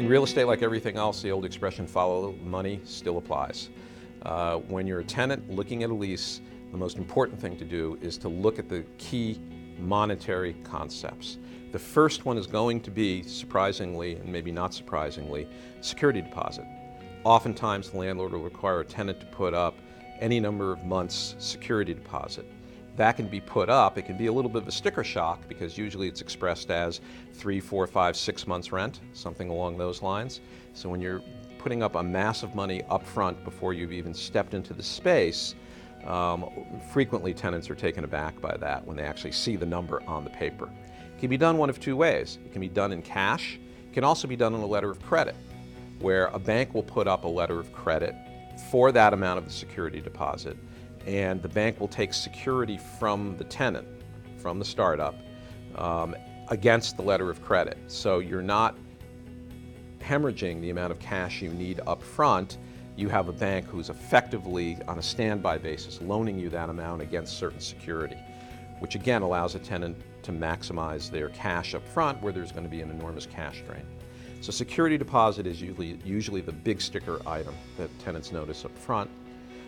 In real estate, like everything else, the old expression, follow the money, still applies. When you're a tenant looking at a lease, the most important thing to do is to look at the key monetary concepts. The first one is going to be, surprisingly, and maybe not surprisingly, security deposit. Oftentimes, the landlord will require a tenant to put up any number of months' security deposit. That can be put up. It can be a little bit of a sticker shock because usually it's expressed as 3, 4, 5, 6 months rent, something along those lines. So when you're putting up a mass of money up front before you've even stepped into the space, frequently tenants are taken aback by that when they actually see the number on the paper. It can be done one of two ways. It can be done in cash. It can also be done on a letter of credit, where a bank will put up a letter of credit for that amount of the security deposit, and the bank will take security from the tenant, from the startup, against the letter of credit. So you're not hemorrhaging the amount of cash you need up front. You have a bank who's effectively, on a standby basis, loaning you that amount against certain security, which again allows a tenant to maximize their cash up front where there's going to be an enormous cash drain. So security deposit is usually the big sticker item that tenants notice up front.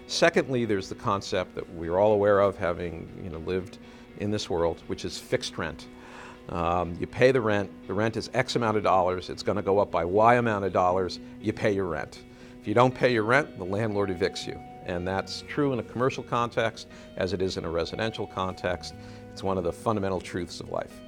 Secondly, there's the concept that we're all aware of, having lived in this world, which is fixed rent. You pay the rent is X amount of dollars, it's going to go up by Y amount of dollars, you pay your rent. If you don't pay your rent, the landlord evicts you. And that's true in a commercial context as it is in a residential context. It's one of the fundamental truths of life.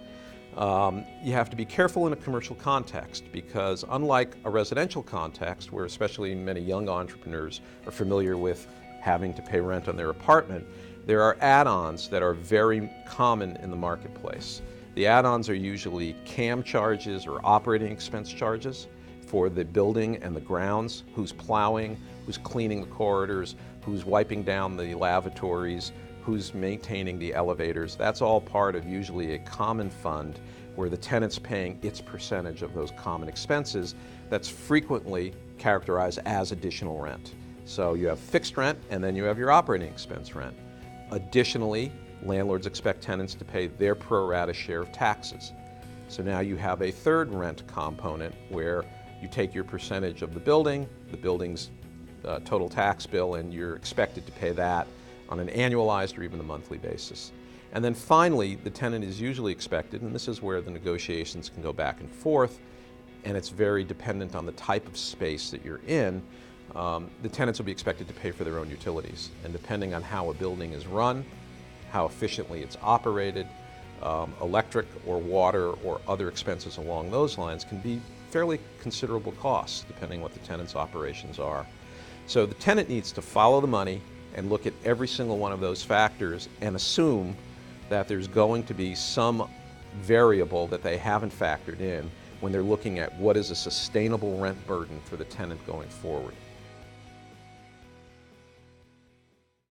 You have to be careful in a commercial context because unlike a residential context, where especially many young entrepreneurs are familiar with having to pay rent on their apartment, there are add-ons that are very common in the marketplace. The add-ons are usually CAM charges or operating expense charges for the building and the grounds, who's plowing, who's cleaning the corridors, who's wiping down the lavatories, who's maintaining the elevators. That's all part of usually a common fund where the tenant's paying its percentage of those common expenses. That's frequently characterized as additional rent. So you have fixed rent and then you have your operating expense rent. Additionally, landlords expect tenants to pay their pro rata share of taxes. So now you have a third rent component where you take your percentage of the building's total tax bill, and you're expected to pay that on an annualized or even a monthly basis. And then finally, the tenant is usually expected, and this is where the negotiations can go back and forth, and it's very dependent on the type of space that you're in, the tenants will be expected to pay for their own utilities. And depending on how a building is run, how efficiently it's operated, electric or water or other expenses along those lines can be fairly considerable costs depending what the tenant's operations are. So the tenant needs to follow the money and look at every single one of those factors and assume that there's going to be some variable that they haven't factored in when they're looking at what is a sustainable rent burden for the tenant going forward.